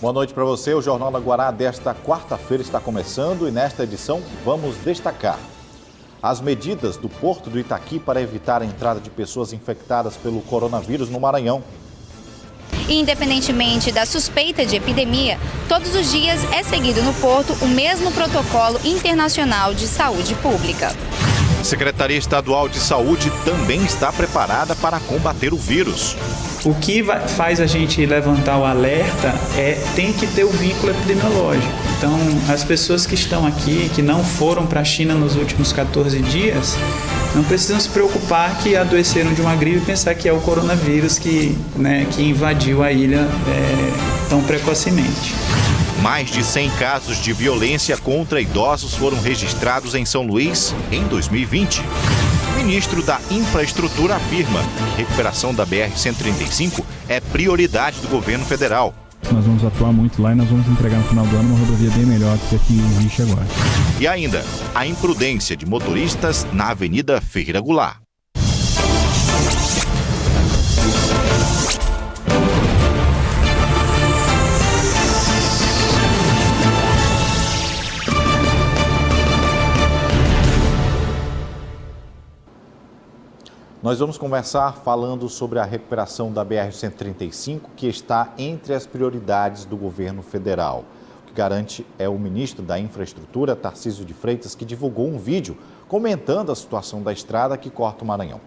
Boa noite para você. O Jornal da Guará desta quarta-feira está começando e nesta edição vamos destacar as medidas do Porto do Itaqui para evitar a entrada de pessoas infectadas pelo coronavírus no Maranhão. Independentemente da suspeita de epidemia, todos os dias é seguido no Porto o mesmo protocolo internacional de saúde pública. A Secretaria Estadual de Saúde também está preparada para combater o vírus. O que faz a gente levantar o alerta tem que ter o vínculo epidemiológico. Então, as pessoas que estão aqui, que não foram para a China nos últimos 14 dias, não precisam se preocupar que adoeceram de uma gripe e pensar que é o coronavírus que invadiu a ilha tão precocemente. Mais de 100 casos de violência contra idosos foram registrados em São Luís em 2020. O ministro da Infraestrutura afirma que a recuperação da BR-135 é prioridade do governo federal. Nós vamos atuar muito lá e nós vamos entregar no final do ano uma rodovia bem melhor do que a que existe agora. E ainda, a imprudência de motoristas na Avenida Ferreira Goulart. Nós vamos conversar falando sobre a recuperação da BR-135, que está entre as prioridades do governo federal. O que garante é o ministro da Infraestrutura, Tarcísio de Freitas, que divulgou um vídeo comentando a situação da estrada que corta o Maranhão.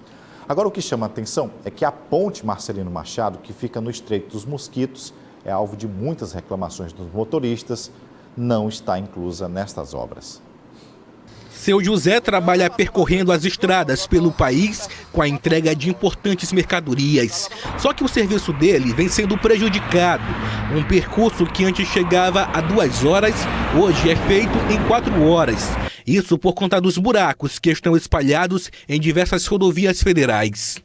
Agora, o que chama a atenção é que a ponte Marcelino Machado, que fica no Estreito dos Mosquitos, é alvo de muitas reclamações dos motoristas, não está inclusa nestas obras. Seu José trabalha percorrendo as estradas pelo país com a entrega de importantes mercadorias. Só que o serviço dele vem sendo prejudicado. Um percurso que antes chegava a 2 horas, hoje é feito em 4 horas. Isso por conta dos buracos que estão espalhados em diversas rodovias federais.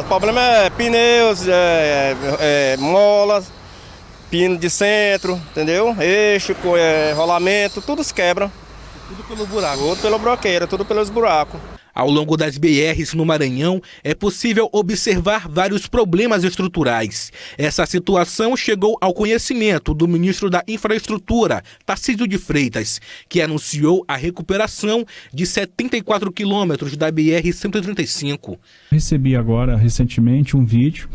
O problema é pneus, molas, pino de centro, entendeu? Eixo, rolamento, tudo se quebra. Tudo pelo buraco. Tudo pelo broqueiro, tudo pelos buracos. Ao longo das BRs no Maranhão, é possível observar vários problemas estruturais. Essa situação chegou ao conhecimento do ministro da Infraestrutura, Tarcísio de Freitas, que anunciou a recuperação de 74 quilômetros da BR-135. Recebi agora, recentemente, um vídeo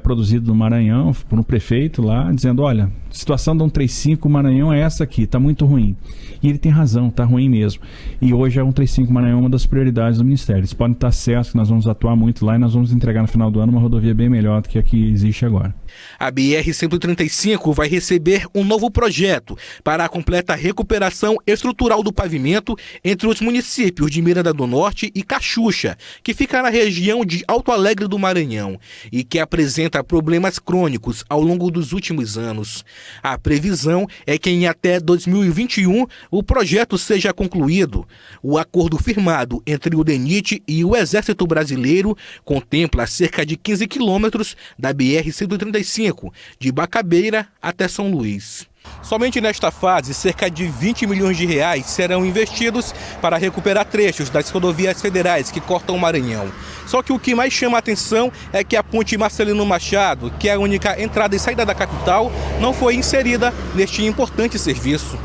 produzido no Maranhão, por um prefeito lá, dizendo, olha, a situação da 135 Maranhão é essa aqui, está muito ruim. E ele tem razão, está ruim mesmo. E hoje a 135 Maranhão é uma das prioridades do Ministério. Eles podem estar certos que nós vamos atuar muito lá e nós vamos entregar no final do ano uma rodovia bem melhor do que a que existe agora. A BR-135 vai receber um novo projeto para a completa recuperação estrutural do pavimento entre os municípios de Miranda do Norte e Caxuxa, que fica na região de Alto Alegre do Maranhão e que apresenta problemas crônicos ao longo dos últimos anos. A previsão é que em até 2021 o projeto seja concluído. O acordo firmado entre o DENIT e o Exército Brasileiro contempla cerca de 15 quilômetros da BR-135, de Bacabeira até São Luís. Somente nesta fase, cerca de 20 milhões de reais serão investidos para recuperar trechos das rodovias federais que cortam o Maranhão. Só que o que mais chama a atenção é que a ponte Marcelino Machado, que é a única entrada e saída da capital, não foi inserida neste importante serviço.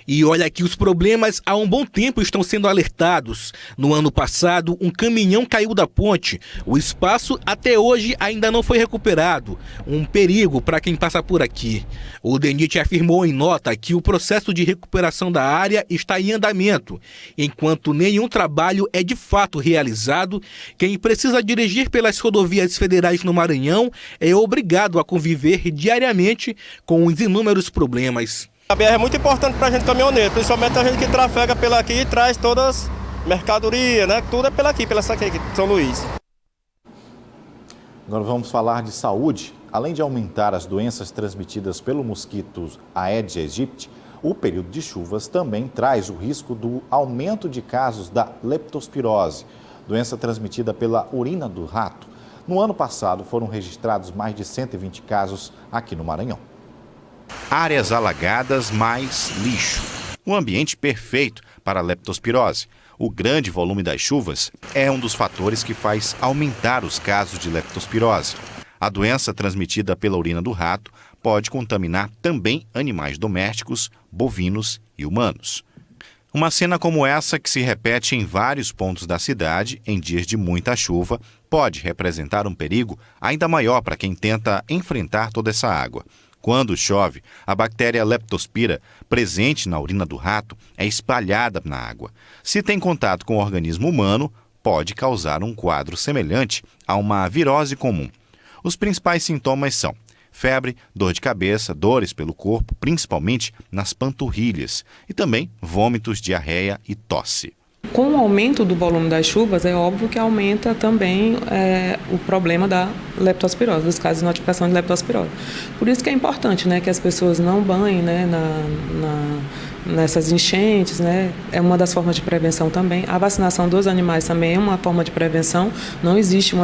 E olha que os problemas há um bom tempo estão sendo alertados. No ano passado, um caminhão caiu da ponte. O espaço até hoje ainda não foi recuperado. Um perigo para quem passa por aqui. O DENIT afirmou em nota que o processo de recuperação da área está em andamento. Enquanto nenhum trabalho é de fato realizado, quem precisa dirigir pelas rodovias federais no Maranhão é obrigado a conviver diariamente com os inúmeros problemas. A BR é muito importante para a gente caminhoneiro, principalmente a gente que trafega pela aqui e traz todas as mercadorias, né? Tudo é pela aqui, pela aqui, São Luís. Agora vamos falar de saúde. Além de aumentar as doenças transmitidas pelo mosquito Aedes aegypti, o período de chuvas também traz o risco do aumento de casos da leptospirose, doença transmitida pela urina do rato. No ano passado foram registrados mais de 120 casos aqui no Maranhão. Áreas alagadas mais lixo. Um ambiente perfeito para a leptospirose. O grande volume das chuvas é um dos fatores que faz aumentar os casos de leptospirose. A doença transmitida pela urina do rato pode contaminar também animais domésticos, bovinos e humanos. Uma cena como essa, que se repete em vários pontos da cidade em dias de muita chuva, pode representar um perigo ainda maior para quem tenta enfrentar toda essa água. Quando chove, a bactéria Leptospira, presente na urina do rato, é espalhada na água. Se tem contato com o organismo humano, pode causar um quadro semelhante a uma virose comum. Os principais sintomas são febre, dor de cabeça, dores pelo corpo, principalmente nas panturrilhas, e também vômitos, diarreia e tosse. Com o aumento do volume das chuvas, é óbvio que aumenta também o problema da leptospirose, dos casos de notificação de leptospirose. Por isso que é importante, né, que as pessoas não banhem, né, nessas enchentes, né, é uma das formas de prevenção também. A vacinação dos animais também é uma forma de prevenção. Não existe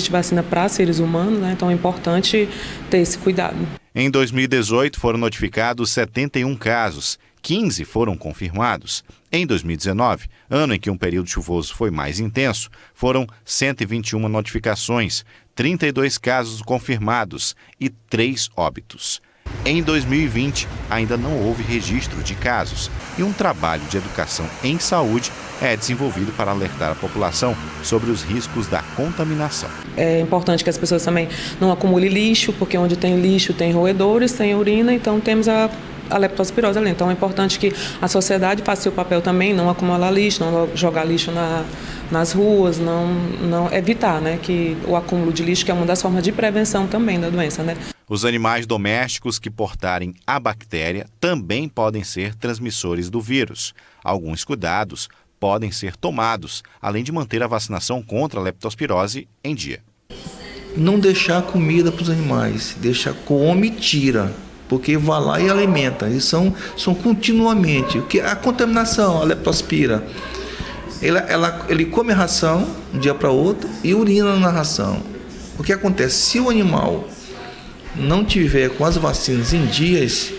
vacina para seres humanos, né, então é importante ter esse cuidado. Em 2018 foram notificados 71 casos, 15 foram confirmados. Em 2019, ano em que um período chuvoso foi mais intenso, foram 121 notificações, 32 casos confirmados e 3 óbitos. Em 2020, ainda não houve registro de casos e um trabalho de educação em saúde é desenvolvido para alertar a população sobre os riscos da contaminação. É importante que as pessoas também não acumulem lixo, porque onde tem lixo tem roedores, tem urina, então temos a leptospirose ali. Então é importante que a sociedade faça seu papel também, não acumular lixo, não jogar lixo nas ruas, não evitar, né, que o acúmulo de lixo, que é uma das formas de prevenção também da doença, né? Os animais domésticos que portarem a bactéria também podem ser transmissores do vírus. Alguns cuidados podem ser tomados, além de manter a vacinação contra a leptospirose em dia. Não deixar comida para os animais, deixa, come e tira, porque vai lá e alimenta. Eles são continuamente. O que a contaminação, a leptospira, ele come a ração de um dia para outro e urina na ração. O que acontece? Se o animal não tiver com as vacinas em dias,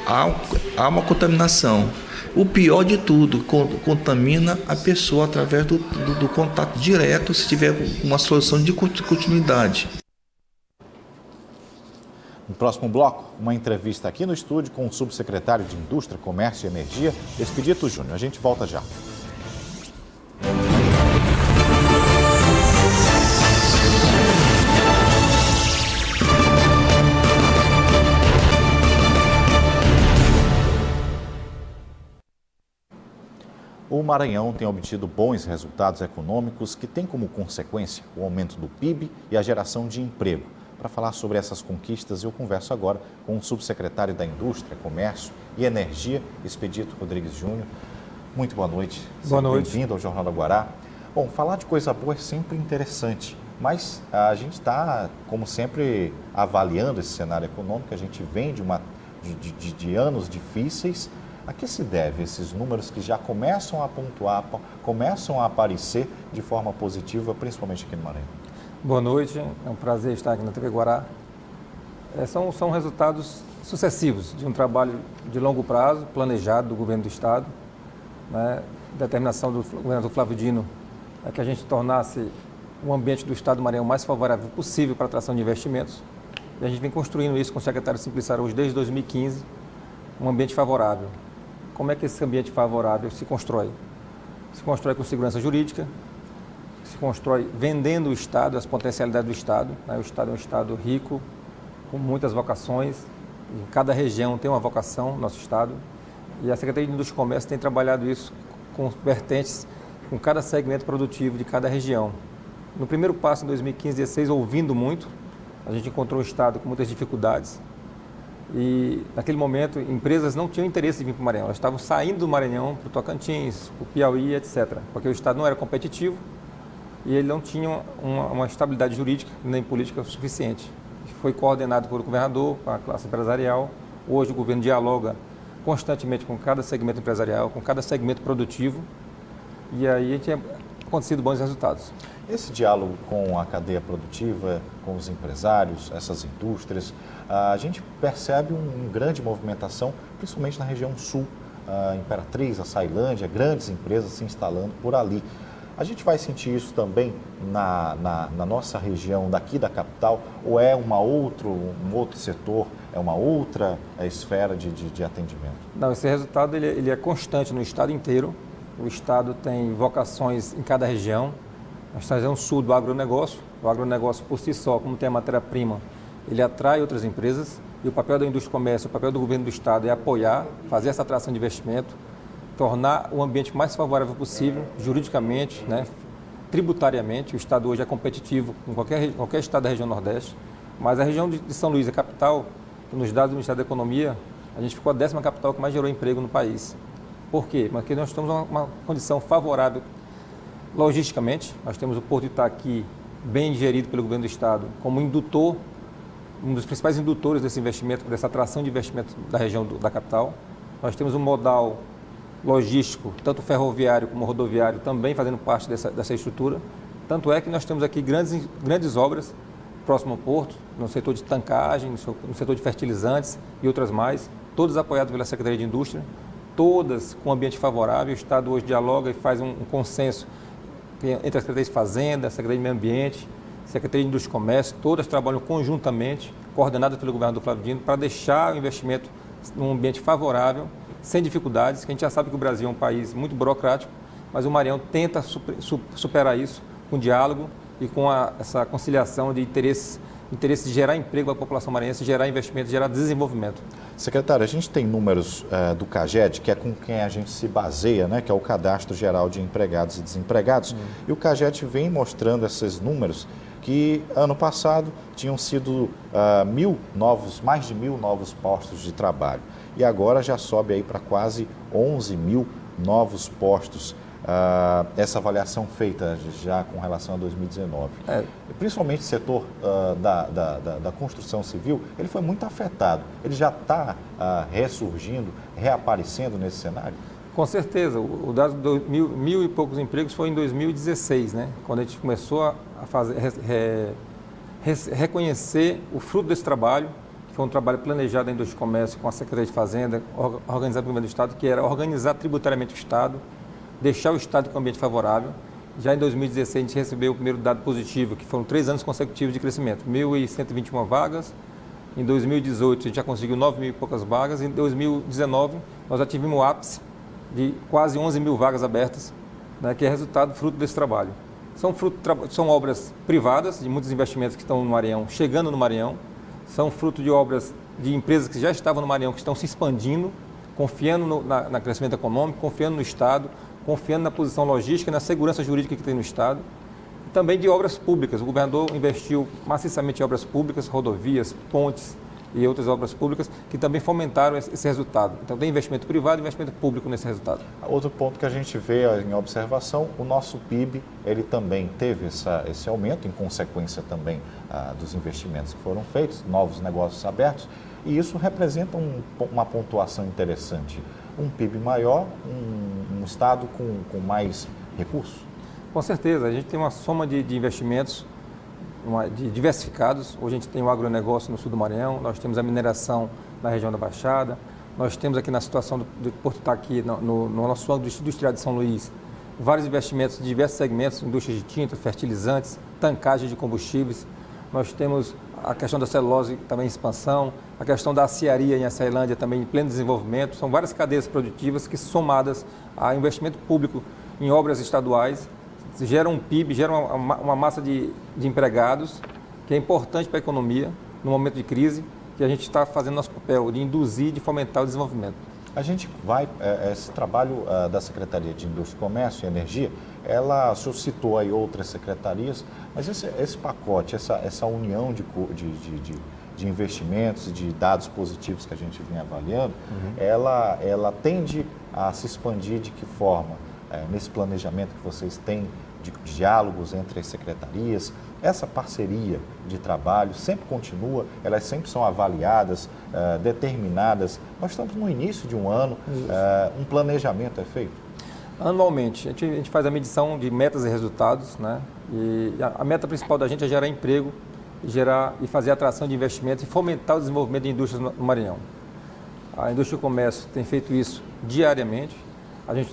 há uma contaminação. O pior de tudo, contamina a pessoa através do contato direto, se tiver uma solução de continuidade. No próximo bloco, uma entrevista aqui no estúdio com o subsecretário de Indústria, Comércio e Energia, Expedito Júnior. A gente volta já. O Maranhão tem obtido bons resultados econômicos que têm como consequência o aumento do PIB e a geração de emprego. Para falar sobre essas conquistas, eu converso agora com o subsecretário da Indústria, Comércio e Energia, Expedito Rodrigues Júnior. Muito boa noite. Boa noite. Bem-vindo ao Jornal do Guará. Bom, falar de coisa boa é sempre interessante, mas a gente está, como sempre, avaliando esse cenário econômico. A gente vem de anos difíceis. A que se deve esses números que já começam a pontuar, começam a aparecer de forma positiva, principalmente aqui no Maranhão? Boa noite, é um prazer estar aqui na TV Guará. São resultados sucessivos de um trabalho de longo prazo, planejado do governo do Estado, né? Determinação do governador Flávio Dino é que a gente tornasse o ambiente do Estado do Maranhão mais favorável possível para a atração de investimentos. E a gente vem construindo isso com o secretário Simplice Araújo desde 2015, um ambiente favorável. Como é que esse ambiente favorável se constrói? Se constrói com segurança jurídica, se constrói vendendo o Estado, as potencialidades do Estado. Né? O Estado é um Estado rico, com muitas vocações, em cada região tem uma vocação, nosso Estado, e a Secretaria de Indústria e Comércio tem trabalhado isso com vertentes, com cada segmento produtivo de cada região. No primeiro passo, em 2015 e 2016, ouvindo muito, a gente encontrou um Estado com muitas dificuldades, e naquele momento empresas não tinham interesse em vir para o Maranhão, elas estavam saindo do Maranhão para o Tocantins, para o Piauí, etc., porque o Estado não era competitivo e ele não tinha uma estabilidade jurídica nem política suficiente. Foi coordenado pelo governador, com a classe empresarial. Hoje o governo dialoga constantemente com cada segmento empresarial, com cada segmento produtivo, e aí tem acontecido bons resultados. Esse diálogo com a cadeia produtiva, com os empresários, essas indústrias, a gente percebe uma grande movimentação, principalmente na região sul, a Imperatriz, a Sailândia, grandes empresas se instalando por ali. A gente vai sentir isso também na nossa região daqui da capital, ou é um outro setor, é uma outra esfera de atendimento? Não, esse resultado ele é constante no estado inteiro. O estado tem vocações em cada região. Nós trazemos sul do agronegócio. O agronegócio por si só, como tem a matéria-prima, ele atrai outras empresas. E o papel da indústria e comércio, o papel do governo do estado é apoiar, fazer essa atração de investimento, tornar o ambiente mais favorável possível, juridicamente, né, tributariamente. O estado hoje é competitivo com qualquer estado da região Nordeste, mas a região de São Luís, a capital, nos dados do Ministério da Economia, a gente ficou a 10ª capital que mais gerou emprego no país. Por quê? Porque nós temos uma condição favorável logisticamente. Nós temos o Porto de Itaqui bem gerido pelo governo do estado como indutor, um dos principais indutores desse investimento, dessa atração de investimento da região da capital. Nós temos um modal logístico, tanto ferroviário como rodoviário, também fazendo parte dessa estrutura. Tanto é que nós temos aqui grandes obras próximo ao porto, no setor de tancagem, no setor de fertilizantes e outras mais, todas apoiadas pela Secretaria de Indústria, todas com ambiente favorável. O estado hoje dialoga e faz um consenso entre a Secretaria de Fazenda, a Secretaria de Meio Ambiente, Secretaria de Indústria e Comércio, todas trabalham conjuntamente, coordenadas pelo governador Flávio Dino, para deixar o investimento num ambiente favorável, sem dificuldades, que a gente já sabe que o Brasil é um país muito burocrático, mas o Maranhão tenta superar isso com diálogo e com essa conciliação de interesse de gerar emprego para a população maranhense, gerar investimento, gerar desenvolvimento. Secretário, a gente tem números do CAGED, que é com quem a gente se baseia, né, que é o Cadastro Geral de Empregados e Desempregados, e o CAGED vem mostrando esses números que ano passado tinham sido mais de 1.000 novos postos de trabalho e agora já sobe aí para quase 11.000 novos postos. Essa avaliação feita já com relação a 2019. Principalmente o setor da construção civil, ele foi muito afetado. Ele já está ressurgindo, reaparecendo nesse cenário? Com certeza. O dado de mil e poucos empregos foi em 2016, né? Quando a gente começou a reconhecer o fruto desse trabalho, que foi um trabalho planejado da Indústria e Comércio com a Secretaria de Fazenda, organizado pelo governo do Estado, que era organizar tributariamente o Estado, deixar o Estado com um ambiente favorável. Já em 2016 a gente recebeu o primeiro dado positivo, que foram 3 anos consecutivos de crescimento, 1.121 vagas. Em 2018 a gente já conseguiu 9.000 e poucas vagas. Em 2019 nós já tivemos o ápice de quase 11.000 vagas abertas, né, que é resultado fruto desse trabalho. São obras privadas, de muitos investimentos que estão no Maranhão, chegando no Maranhão. São fruto de obras de empresas que já estavam no Maranhão, que estão se expandindo, confiando no crescimento econômico, confiando no Estado, confiando na posição logística e na segurança jurídica que tem no Estado. E também de obras públicas. O governador investiu maciçamente em obras públicas, rodovias, pontes e outras obras públicas que também fomentaram esse resultado. Então tem investimento privado e investimento público nesse resultado. Outro ponto que a gente vê em observação, o nosso PIB, ele também teve esse aumento, em consequência também dos investimentos que foram feitos, novos negócios abertos, e isso representa uma pontuação interessante. Um PIB maior, um estado com mais recursos? Com certeza, a gente tem uma soma de investimentos diversificados. Hoje a gente tem o agronegócio no sul do Maranhão, nós temos a mineração na região da Baixada, nós temos aqui na situação do Porto Itaqui, no nosso âmbito industrial de São Luís, vários investimentos de diversos segmentos, indústria de tinta, fertilizantes, tancagem de combustíveis. Nós temos a questão da celulose também em expansão, a questão da aciaria em Açailândia também em pleno desenvolvimento. São várias cadeias produtivas que, somadas a investimento público em obras estaduais, geram um PIB, geram uma massa de empregados que é importante para a economia no momento de crise, que a gente está fazendo nosso papel de induzir, de fomentar o desenvolvimento. A gente esse trabalho da Secretaria de Indústria, Comércio e Energia, ela suscitou aí outras secretarias, mas esse pacote, essa união de investimentos e de dados positivos que a gente vem avaliando, ela tende a se expandir de que forma? Nesse planejamento que vocês têm de diálogos entre as secretarias, essa parceria de trabalho sempre continua, elas sempre são avaliadas, determinadas. Nós estamos no início de um ano, um planejamento é feito? Anualmente, a gente faz a medição de metas e resultados, né? E a meta principal da gente é gerar emprego, e fazer atração de investimentos e fomentar o desenvolvimento de indústrias no Maranhão. A Indústria e o Comércio tem feito isso diariamente. A gente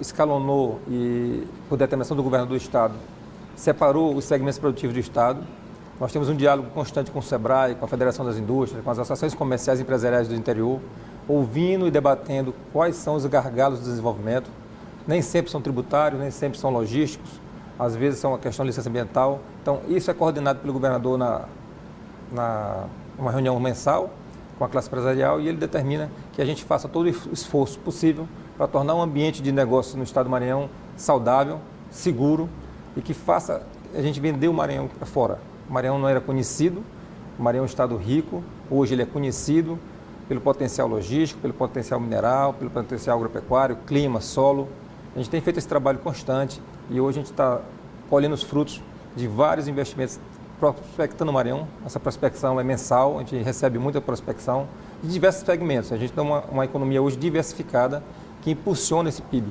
escalonou e, por determinação do governador do Estado, separou os segmentos produtivos do Estado. Nós temos um diálogo constante com o SEBRAE, com a Federação das Indústrias, com as associações comerciais e empresariais do interior, ouvindo e debatendo quais são os gargalos do desenvolvimento. Nem sempre são tributários, nem sempre são logísticos, às vezes são a questão de licença ambiental. Então, isso é coordenado pelo governador numa reunião mensal com a classe empresarial e ele determina que a gente faça todo o esforço possível para tornar um ambiente de negócio no estado do Maranhão saudável, seguro e que faça a gente vender o Maranhão para fora. O Maranhão não era conhecido, o Maranhão é um estado rico, hoje ele é conhecido pelo potencial logístico, pelo potencial mineral, pelo potencial agropecuário, clima, solo. A gente tem feito esse trabalho constante e hoje a gente está colhendo os frutos de vários investimentos prospectando o Maranhão. Essa prospecção é mensal, a gente recebe muita prospecção de diversos segmentos. A gente tem uma economia hoje diversificada que impulsiona esse PIB.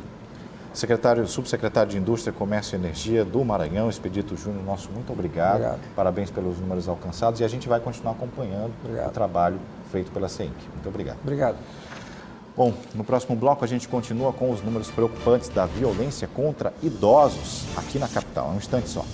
Subsecretário de Indústria, Comércio e Energia do Maranhão, Expedito Júnior, nosso muito obrigado. Parabéns pelos números alcançados e a gente vai continuar acompanhando o trabalho feito pela CEINC. Muito obrigado. Obrigado. Bom, no próximo bloco a gente continua com os números preocupantes da violência contra idosos aqui na capital. Um instante só.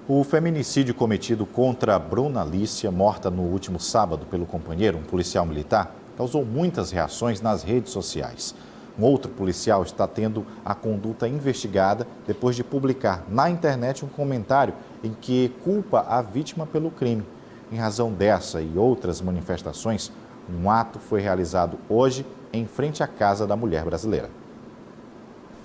O feminicídio cometido contra Bruna Lícia, morta no último sábado pelo companheiro, um policial militar, causou muitas reações nas redes sociais. Um outro policial está tendo a conduta investigada depois de publicar na internet um comentário em que culpa a vítima pelo crime. Em razão dessa e outras manifestações, um ato foi realizado hoje em frente à Casa da Mulher Brasileira.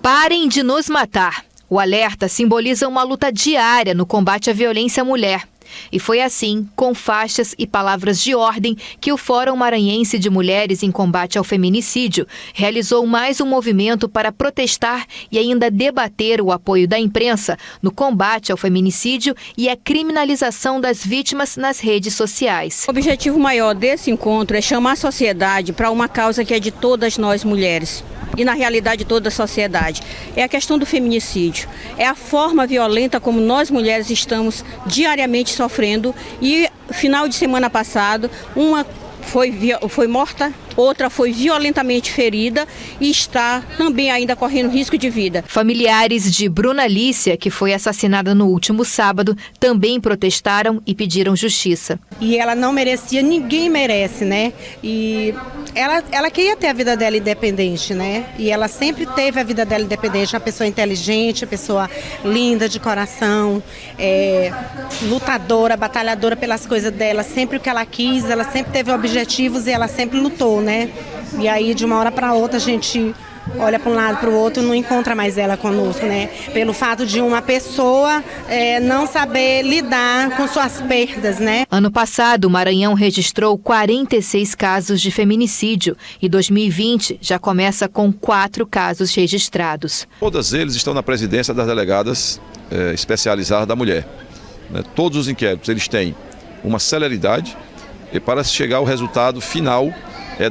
Parem de nos matar. O alerta simboliza uma luta diária no combate à violência à mulher. E foi assim, com faixas e palavras de ordem, que o Fórum Maranhense de Mulheres em Combate ao Feminicídio realizou mais um movimento para protestar e ainda debater o apoio da imprensa no combate ao feminicídio e a criminalização das vítimas nas redes sociais. O objetivo maior desse encontro é chamar a sociedade para uma causa que é de todas nós mulheres. E na realidade toda a sociedade. É a questão do feminicídio. É a forma violenta como nós mulheres estamos diariamente sofrendo. E final de semana passado, uma foi morta, outra foi violentamente ferida e está também ainda correndo risco de vida. Familiares de Bruna Lícia, que foi assassinada no último sábado, também protestaram e pediram justiça. E ela não merecia, ninguém merece, né? E ela queria ter a vida dela independente, né? E ela sempre teve a vida dela independente, uma pessoa inteligente, uma pessoa linda de coração, lutadora, batalhadora pelas coisas dela, sempre o que ela quis, ela sempre teve objetivos e ela sempre lutou, né? E aí de uma hora para outra a gente olha para um lado para o outro e não encontra mais ela conosco, né? Pelo fato de uma pessoa não saber lidar com suas perdas, né? Ano passado, o Maranhão registrou 46 casos de feminicídio e 2020 já começa com 4 casos registrados. Todos eles estão na presidência das delegadas especializadas da mulher. Todos os inquéritos eles têm uma celeridade e para chegar ao resultado final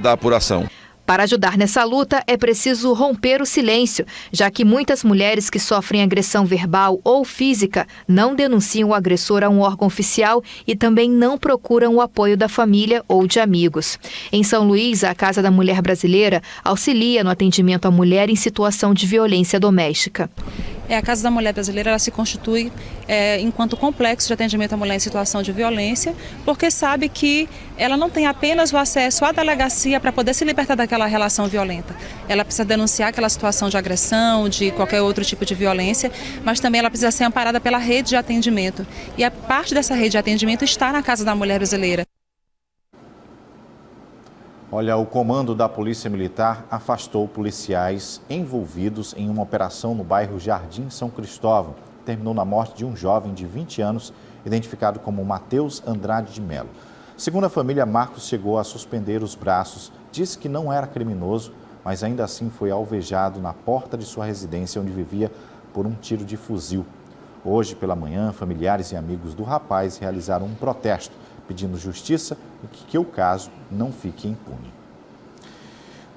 da apuração. Para ajudar nessa luta, é preciso romper o silêncio, já que muitas mulheres que sofrem agressão verbal ou física não denunciam o agressor a um órgão oficial e também não procuram o apoio da família ou de amigos. Em São Luís, a Casa da Mulher Brasileira auxilia no atendimento à mulher em situação de violência doméstica. A Casa da Mulher Brasileira ela se constitui enquanto complexo de atendimento à mulher em situação de violência, porque sabe que ela não tem apenas o acesso à delegacia para poder se libertar daquela relação violenta. Ela precisa denunciar aquela situação de agressão, de qualquer outro tipo de violência, mas também ela precisa ser amparada pela rede de atendimento. E a parte dessa rede de atendimento está na Casa da Mulher Brasileira. Olha, o comando da Polícia Militar afastou policiais envolvidos em uma operação no bairro Jardim São Cristóvão. Terminou na morte de um jovem de 20 anos, identificado como Matheus Andrade de Melo. Segundo a família, Marcos chegou a suspender os braços, disse que não era criminoso, mas ainda assim foi alvejado na porta de sua residência, onde vivia, por um tiro de fuzil. Hoje, pela manhã, familiares e amigos do rapaz realizaram um protesto, pedindo justiça e que o caso não fique impune.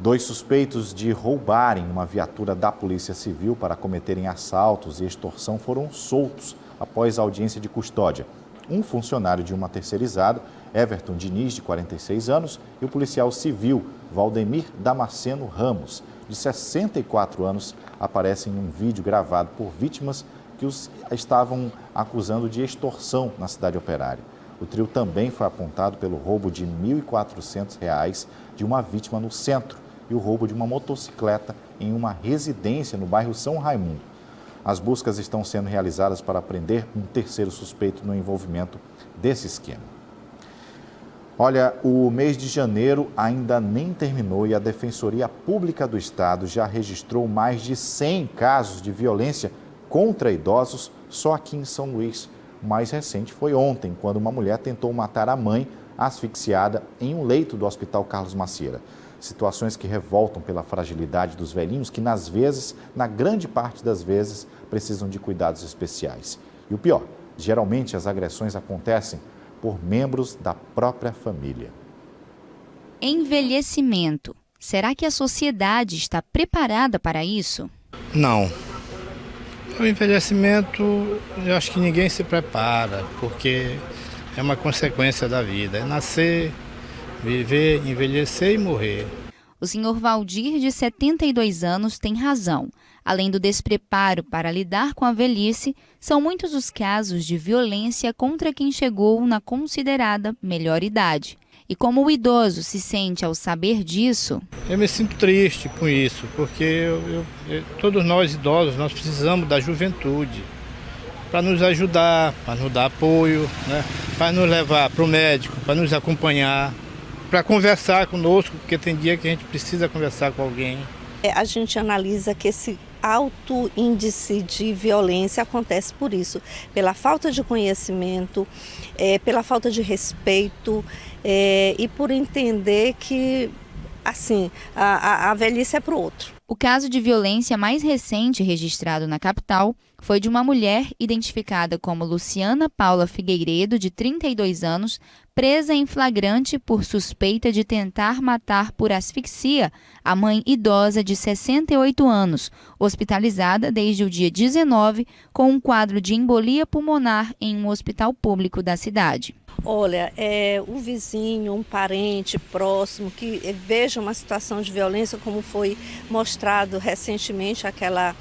2 suspeitos de roubarem uma viatura da Polícia Civil para cometerem assaltos e extorsão foram soltos após a audiência de custódia. Um funcionário de uma terceirizada, Everton Diniz, de 46 anos, e o policial civil, Valdemir Damasceno Ramos, de 64 anos, aparecem em um vídeo gravado por vítimas que os estavam acusando de extorsão na cidade operária. O trio também foi apontado pelo roubo de R$ 1.400 de uma vítima no centro e o roubo de uma motocicleta em uma residência no bairro São Raimundo. As buscas estão sendo realizadas para prender um terceiro suspeito no envolvimento desse esquema. Olha, o mês de janeiro ainda nem terminou e a Defensoria Pública do Estado já registrou mais de 100 casos de violência contra idosos só aqui em São Luís. O mais recente foi ontem, quando uma mulher tentou matar a mãe asfixiada em um leito do Hospital Carlos Macieira. Situações que revoltam pela fragilidade dos velhinhos que, na grande parte das vezes, precisam de cuidados especiais. E o pior, geralmente as agressões acontecem por membros da própria família. Envelhecimento. Será que a sociedade está preparada para isso? Não. O envelhecimento, eu acho que ninguém se prepara, porque é uma consequência da vida. É nascer, viver, envelhecer e morrer. O senhor Valdir, de 72 anos, tem razão. Além do despreparo para lidar com a velhice, são muitos os casos de violência contra quem chegou na considerada melhor idade. E como o idoso se sente ao saber disso? Eu me sinto triste com isso, porque todos nós idosos, nós precisamos da juventude para nos ajudar, para nos dar apoio, né? Para nos levar para o médico, para nos acompanhar, para conversar conosco, porque tem dia que a gente precisa conversar com alguém. A gente analisa que esse alto índice de violência acontece por isso, pela falta de conhecimento, pela falta de respeito e por entender que assim a velhice é para o outro. O caso de violência mais recente registrado na capital foi de uma mulher identificada como Luciana Paula Figueiredo, de 32 anos, presa em flagrante por suspeita de tentar matar por asfixia a mãe idosa de 68 anos, hospitalizada desde o dia 19 com um quadro de embolia pulmonar em um hospital público da cidade. Olha, um vizinho, um parente próximo que veja uma situação de violência, como foi mostrado recentemente, aquela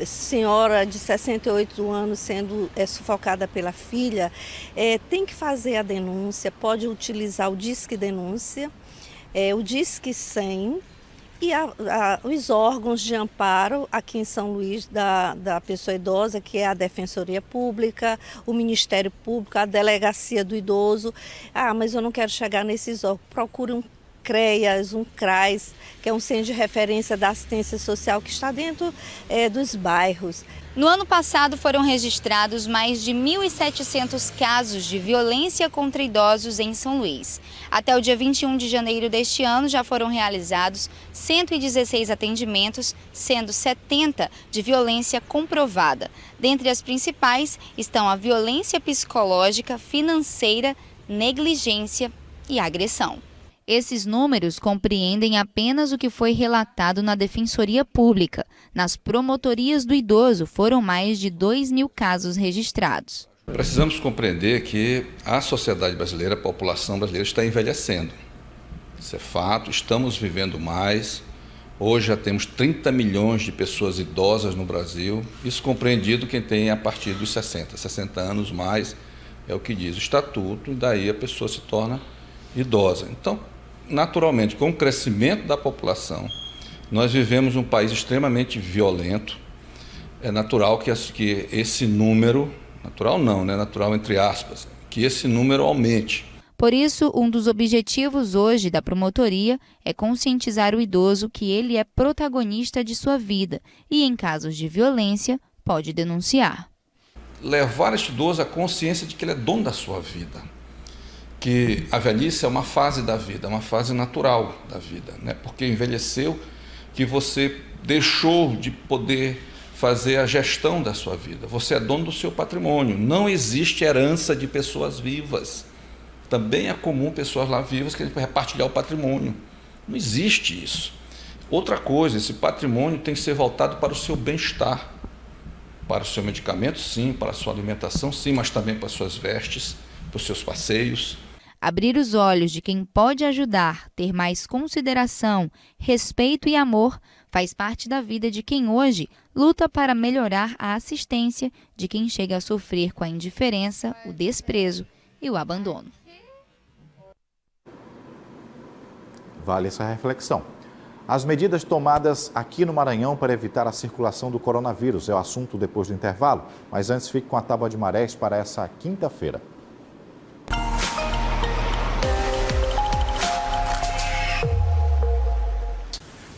senhora de 68 anos sendo sufocada pela filha, tem que fazer a denúncia, pode utilizar o Disque Denúncia, o Disque 100 e os órgãos de amparo aqui em São Luís da pessoa idosa, que é a Defensoria Pública, o Ministério Público, a Delegacia do Idoso. Mas eu não quero chegar nesses órgãos. Procure um CREAS, um CRAS, que é um centro de referência da assistência social que está dentro dos bairros. No ano passado foram registrados mais de 1.700 casos de violência contra idosos em São Luís. Até o dia 21 de janeiro deste ano já foram realizados 116 atendimentos, sendo 70 de violência comprovada. Dentre as principais estão a violência psicológica, financeira, negligência e agressão. Esses números compreendem apenas o que foi relatado na Defensoria Pública. Nas promotorias do idoso foram mais de 2.000 casos registrados. Precisamos compreender que a sociedade brasileira, a população brasileira está envelhecendo. Isso é fato, estamos vivendo mais. Hoje já temos 30 milhões de pessoas idosas no Brasil. Isso compreendido quem tem a partir dos 60 anos mais, é o que diz o estatuto, e daí a pessoa se torna idosa. Então, naturalmente, com o crescimento da população, nós vivemos um país extremamente violento. É natural que esse número, natural não, né? Natural entre aspas, que esse número aumente. Por isso, um dos objetivos hoje da promotoria é conscientizar o idoso que ele é protagonista de sua vida e, em casos de violência, pode denunciar. Levar este idoso à consciência de que ele é dono da sua vida. Que a velhice é uma fase da vida, uma fase natural da vida, né? Porque envelheceu, que você deixou de poder fazer a gestão da sua vida. Você é dono do seu patrimônio. Não existe herança de pessoas vivas. Também é comum pessoas lá vivas querem repartilhar o patrimônio. Não existe isso. Outra coisa, esse patrimônio tem que ser voltado para o seu bem-estar, para o seu medicamento, sim, para a sua alimentação, sim, mas também para as suas vestes, para os seus passeios. Abrir os olhos de quem pode ajudar, ter mais consideração, respeito e amor, faz parte da vida de quem hoje luta para melhorar a assistência de quem chega a sofrer com a indiferença, o desprezo e o abandono. Vale essa reflexão. As medidas tomadas aqui no Maranhão para evitar a circulação do coronavírus é o assunto depois do intervalo, mas antes fique com a Tábua de Marés para essa quinta-feira.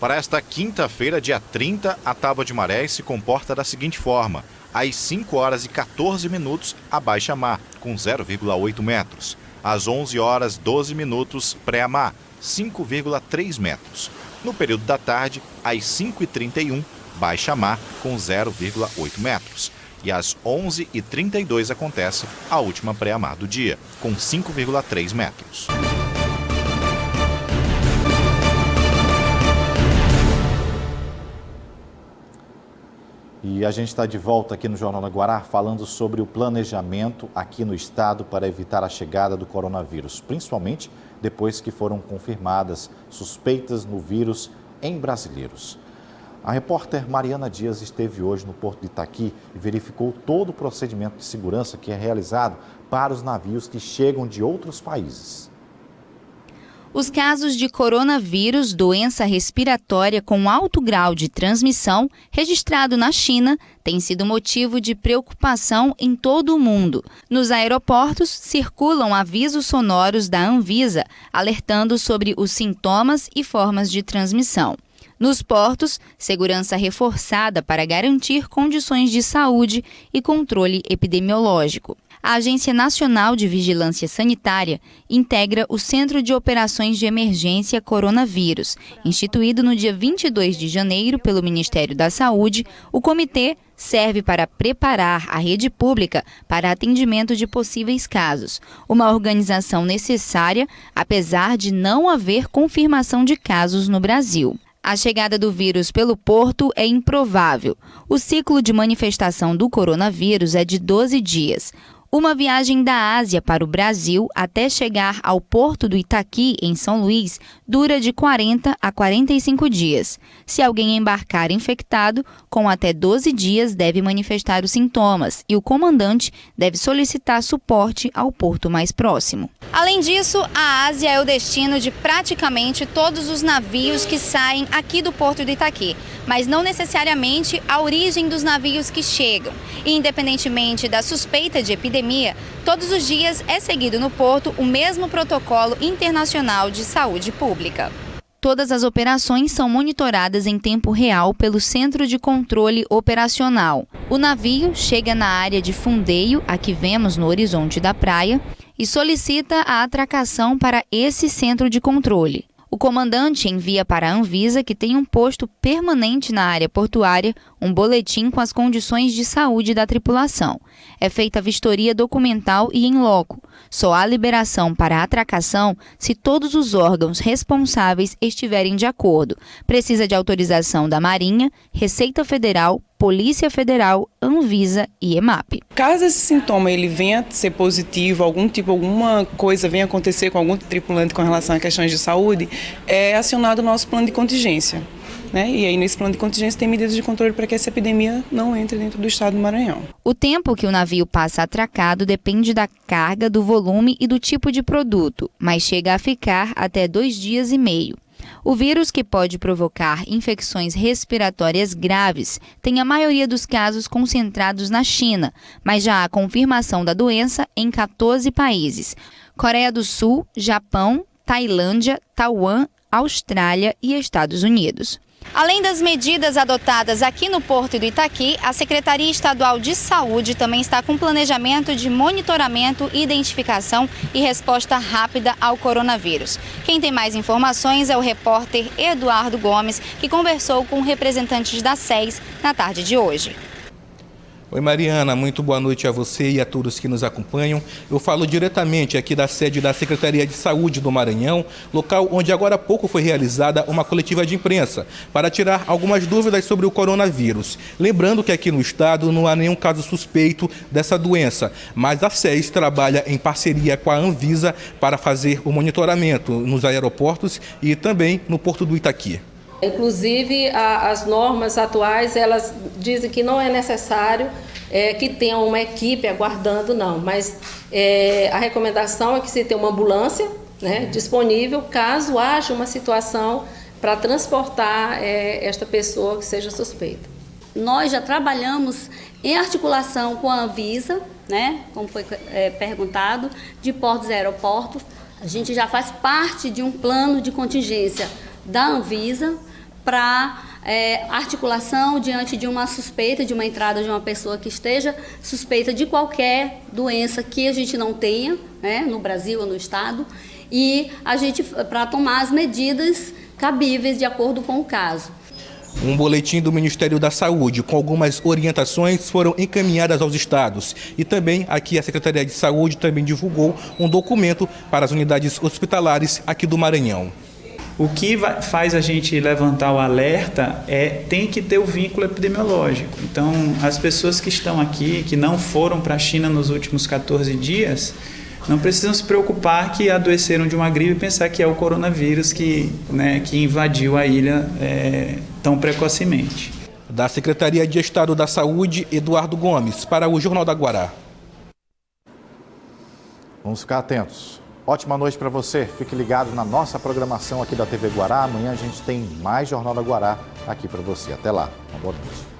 Para esta quinta-feira, dia 30, a Tábua de Marés se comporta da seguinte forma: às 5 horas e 14 minutos, a baixa-mar, com 0,8 metros. Às 11 horas 12 minutos, pré-mar, 5,3 metros. No período da tarde, às 5h31, baixa-mar, com 0,8 metros. E às 11h32 acontece a última pré-mar do dia, com 5,3 metros. E a gente está de volta aqui no Jornal da Guará falando sobre o planejamento aqui no estado para evitar a chegada do coronavírus, principalmente depois que foram confirmadas suspeitas no vírus em brasileiros. A repórter Mariana Dias esteve hoje no Porto de Itaqui e verificou todo o procedimento de segurança que é realizado para os navios que chegam de outros países. Os casos de coronavírus, doença respiratória com alto grau de transmissão, registrado na China, têm sido motivo de preocupação em todo o mundo. Nos aeroportos, circulam avisos sonoros da Anvisa, alertando sobre os sintomas e formas de transmissão. Nos portos, segurança reforçada para garantir condições de saúde e controle epidemiológico. A Agência Nacional de Vigilância Sanitária integra o Centro de Operações de Emergência Coronavírus. Instituído no dia 22 de janeiro pelo Ministério da Saúde, o comitê serve para preparar a rede pública para atendimento de possíveis casos. Uma organização necessária, apesar de não haver confirmação de casos no Brasil. A chegada do vírus pelo porto é improvável. O ciclo de manifestação do coronavírus é de 12 dias. Uma viagem da Ásia para o Brasil até chegar ao porto do Itaqui, em São Luís, dura de 40 a 45 dias. Se alguém embarcar infectado, com até 12 dias deve manifestar os sintomas e o comandante deve solicitar suporte ao porto mais próximo. Além disso, a Ásia é o destino de praticamente todos os navios que saem aqui do porto do Itaqui, mas não necessariamente a origem dos navios que chegam. E, independentemente da suspeita de epidemia, todos os dias é seguido no porto o mesmo protocolo internacional de saúde pública. Todas as operações são monitoradas em tempo real pelo Centro de Controle Operacional. O navio chega na área de fundeio, a que vemos no horizonte da praia, e solicita a atracação para esse centro de controle. O comandante envia para a Anvisa, que tem um posto permanente na área portuária, um boletim com as condições de saúde da tripulação. É feita a vistoria documental e em loco. Só há liberação para a atracação se todos os órgãos responsáveis estiverem de acordo. Precisa de autorização da Marinha, Receita Federal, Polícia Federal, Anvisa e EMAP. Caso esse sintoma ele venha a ser positivo, alguma coisa venha acontecer com algum tripulante com relação a questões de saúde, é acionado o nosso plano de contingência. E aí, nesse plano de contingência, tem medidas de controle para que essa epidemia não entre dentro do estado do Maranhão. O tempo que o navio passa atracado depende da carga, do volume e do tipo de produto, mas chega a ficar até 2 dias e meio. O vírus, que pode provocar infecções respiratórias graves, tem a maioria dos casos concentrados na China, mas já há confirmação da doença em 14 países: Coreia do Sul, Japão, Tailândia, Taiwan, Austrália e Estados Unidos. Além das medidas adotadas aqui no Porto do Itaqui, a Secretaria Estadual de Saúde também está com planejamento de monitoramento, identificação e resposta rápida ao coronavírus. Quem tem mais informações é o repórter Eduardo Gomes, que conversou com representantes da SES na tarde de hoje. Oi Mariana, muito boa noite a você e a todos que nos acompanham. Eu falo diretamente aqui da sede da Secretaria de Saúde do Maranhão, local onde agora há pouco foi realizada uma coletiva de imprensa para tirar algumas dúvidas sobre o coronavírus. Lembrando que aqui no estado não há nenhum caso suspeito dessa doença, mas a SES trabalha em parceria com a Anvisa para fazer o monitoramento nos aeroportos e também no Porto do Itaqui. Inclusive, as normas atuais, elas dizem que não é necessário que tenha uma equipe aguardando, não. Mas a recomendação é que se tenha uma ambulância, né, disponível, caso haja uma situação para transportar esta pessoa que seja suspeita. Nós já trabalhamos em articulação com a Anvisa, né, como foi perguntado, de portos e aeroportos. A gente já faz parte de um plano de contingência da Anvisa para articulação diante de uma suspeita, de uma entrada de uma pessoa que esteja suspeita de qualquer doença que a gente não tenha, né, no Brasil ou no estado, e a gente para tomar as medidas cabíveis de acordo com o caso. Um boletim do Ministério da Saúde com algumas orientações foram encaminhadas aos estados. E também aqui a Secretaria de Saúde também divulgou um documento para as unidades hospitalares aqui do Maranhão. O que faz a gente levantar o alerta tem que ter o vínculo epidemiológico. Então, as pessoas que estão aqui, que não foram para a China nos últimos 14 dias, não precisam se preocupar que adoeceram de uma gripe e pensar que é o coronavírus que invadiu a ilha tão precocemente. Da Secretaria de Estado da Saúde, Eduardo Gomes, para o Jornal da Guará. Vamos ficar atentos. Ótima noite para você. Fique ligado na nossa programação aqui da TV Guará. Amanhã a gente tem mais Jornal da Guará aqui para você. Até lá. Uma boa noite.